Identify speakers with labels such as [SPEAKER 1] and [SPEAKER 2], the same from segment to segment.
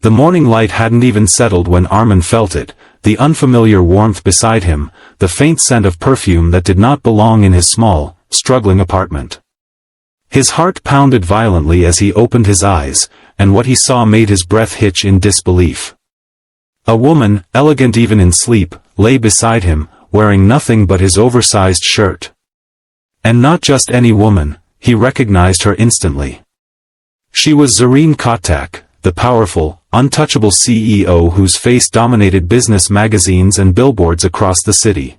[SPEAKER 1] The morning light hadn't even settled when Armin felt it, the unfamiliar warmth beside him, the faint scent of perfume that did not belong in his small, struggling apartment. His heart pounded violently as he opened his eyes, and what he saw made his breath hitch in disbelief. A woman, elegant even in sleep, lay beside him, wearing nothing but his oversized shirt. And not just any woman, he recognized her instantly. She was Zareen Kotak, the powerful, untouchable CEO whose face dominated business magazines and billboards across the city.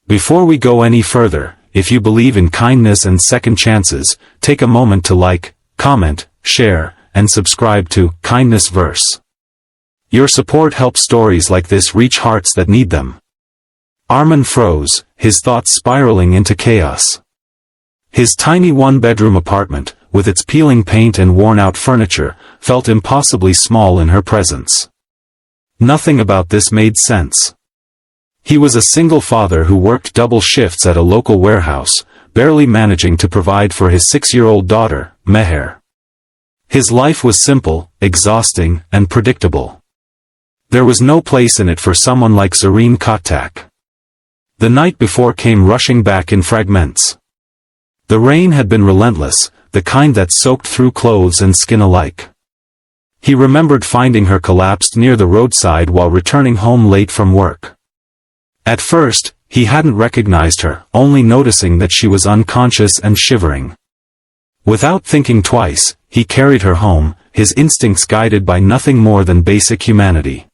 [SPEAKER 1] Before we go any further, if you believe in kindness and second chances, take a moment to like, comment, share, and subscribe to Kindness Verse. Your support helps stories like this reach hearts that need them. Armin froze, his thoughts spiraling into chaos. His tiny one-bedroom apartment, with its peeling paint and worn-out furniture, felt impossibly small in her presence. Nothing about this made sense. He was a single father who worked double shifts at a local warehouse, barely managing to provide for his 6-year-old daughter, Meher. His life was simple, exhausting, and predictable. There was no place in it for someone like Zareen Kotak. The night before came rushing back in fragments. The rain had been relentless, the kind that soaked through clothes and skin alike. He remembered finding her collapsed near the roadside while returning home late from work. At first, he hadn't recognized her, only noticing that she was unconscious and shivering. Without thinking twice, he carried her home, his instincts guided by nothing more than basic humanity.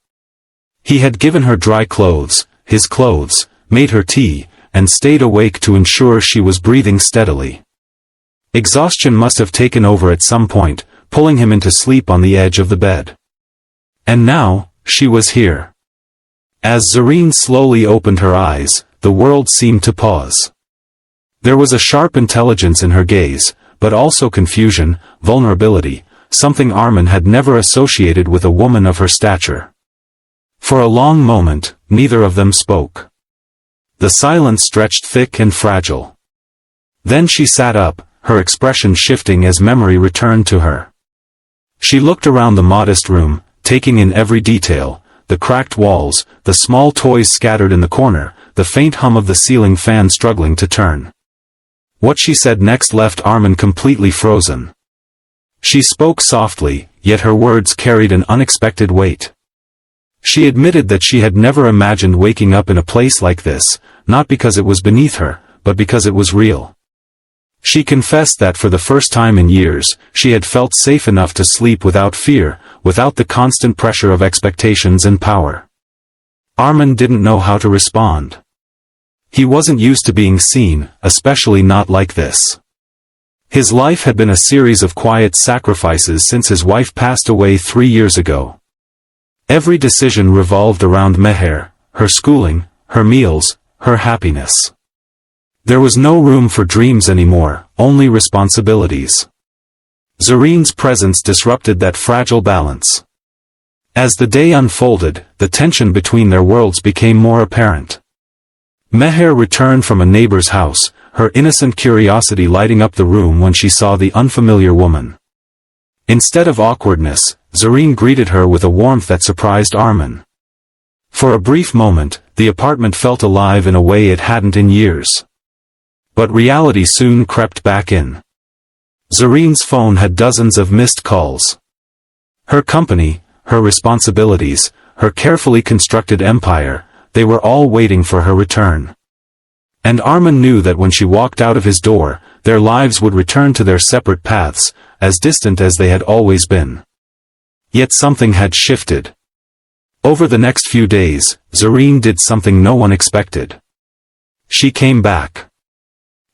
[SPEAKER 1] He had given her dry clothes, his clothes, made her tea, and stayed awake to ensure she was breathing steadily. Exhaustion must have taken over at some point, pulling him into sleep on the edge of the bed. And now, she was here. As Zareen slowly opened her eyes, the world seemed to pause. There was a sharp intelligence in her gaze, but also confusion, vulnerability, something Armin had never associated with a woman of her stature. For a long moment, neither of them spoke. The silence stretched thick and fragile. Then she sat up, her expression shifting as memory returned to her. She looked around the modest room, taking in every detail, the cracked walls, the small toys scattered in the corner, the faint hum of the ceiling fan struggling to turn. What she said next left Armin completely frozen. She spoke softly, yet her words carried an unexpected weight. She admitted that she had never imagined waking up in a place like this, not because it was beneath her, but because it was real. She confessed that for the first time in years, she had felt safe enough to sleep without fear, without the constant pressure of expectations and power. Armin didn't know how to respond. He wasn't used to being seen, especially not like this. His life had been a series of quiet sacrifices since his wife passed away 3 years ago. Every decision revolved around Meher, her schooling, her meals, her happiness. There was no room for dreams anymore, only responsibilities. Zareen's presence disrupted that fragile balance. As the day unfolded, the tension between their worlds became more apparent. Meher returned from a neighbor's house, her innocent curiosity lighting up the room when she saw the unfamiliar woman. Instead of awkwardness, Zareen greeted her with a warmth that surprised Armin. For a brief moment, the apartment felt alive in a way it hadn't in years. But reality soon crept back in. Zareen's phone had dozens of missed calls. Her company, her responsibilities, her carefully constructed empire, they were all waiting for her return. And Armin knew that when she walked out of his door, their lives would return to their separate paths, as distant as they had always been. Yet something had shifted. Over the next few days, Zareen did something no one expected. She came back.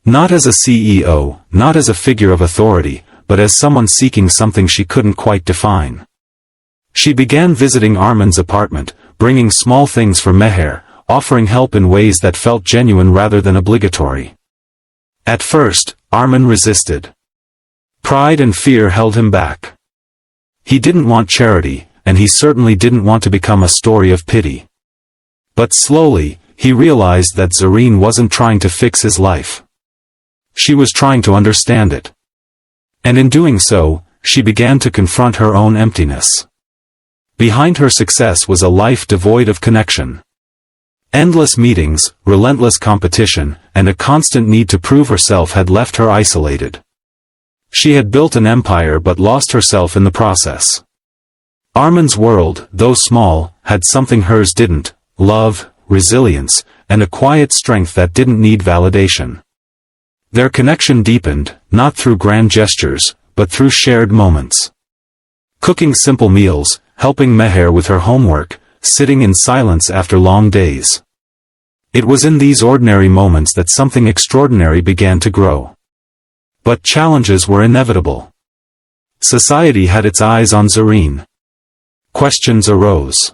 [SPEAKER 1] Not as a CEO, not as a figure of authority, but as someone seeking something she couldn't quite define. She began visiting Armin's apartment, bringing small things for Meher, offering help in ways that felt genuine rather than obligatory. At first, Armin resisted. Pride and fear held him back. He didn't want charity, and he certainly didn't want to become a story of pity. But slowly, he realized that Zareen wasn't trying to fix his life. She was trying to understand it. And in doing so, she began to confront her own emptiness. Behind her success was a life devoid of connection. Endless meetings, relentless competition, and a constant need to prove herself had left her isolated. She had built an empire but lost herself in the process. Armin's world, though small, had something hers didn't: love, resilience, and a quiet strength that didn't need validation. Their connection deepened, not through grand gestures, but through shared moments. Cooking simple meals, helping Meher with her homework, sitting in silence after long days. It was in these ordinary moments that something extraordinary began to grow. But challenges were inevitable. Society had its eyes on Zareen. Questions arose.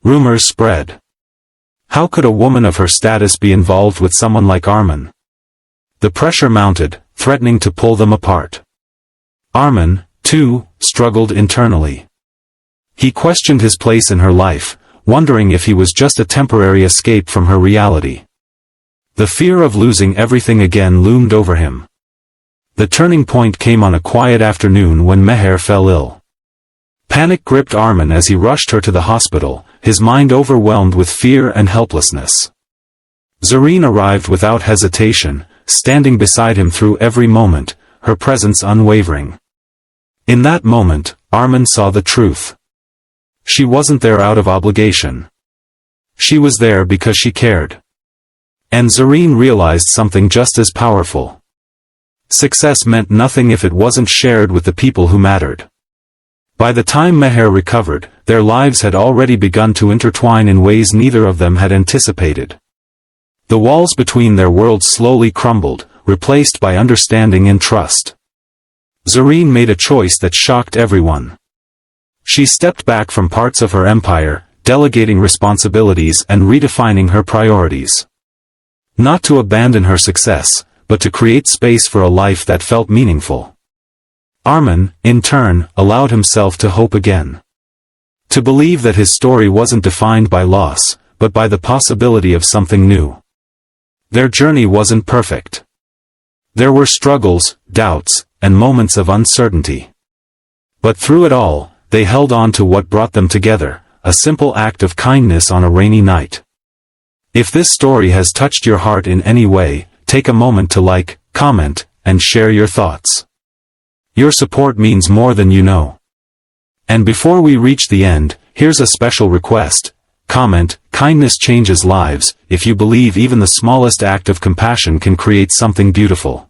[SPEAKER 1] Rumors spread. How could a woman of her status be involved with someone like Armin? The pressure mounted, threatening to pull them apart. Armin, too, struggled internally. He questioned his place in her life, wondering if he was just a temporary escape from her reality. The fear of losing everything again loomed over him. The turning point came on a quiet afternoon when Meher fell ill. Panic gripped Armin as he rushed her to the hospital, his mind overwhelmed with fear and helplessness. Zareen arrived without hesitation, standing beside him through every moment, her presence unwavering. In that moment, Armin saw the truth. She wasn't there out of obligation. She was there because she cared. And Zareen realized something just as powerful. Success meant nothing if it wasn't shared with the people who mattered. By the time Meher recovered, their lives had already begun to intertwine in ways neither of them had anticipated. The walls between their worlds slowly crumbled, replaced by understanding and trust. Zareen made a choice that shocked everyone. She stepped back from parts of her empire, delegating responsibilities and redefining her priorities. Not to abandon her success, but to create space for a life that felt meaningful. Armin, in turn, allowed himself to hope again. To believe that his story wasn't defined by loss, but by the possibility of something new. Their journey wasn't perfect. There were struggles, doubts, and moments of uncertainty. But through it all, they held on to what brought them together, a simple act of kindness on a rainy night. If this story has touched your heart in any way, take a moment to like, comment, and share your thoughts. Your support means more than you know. And before we reach the end, here's a special request. Comment, kindness changes lives, if you believe even the smallest act of compassion can create something beautiful.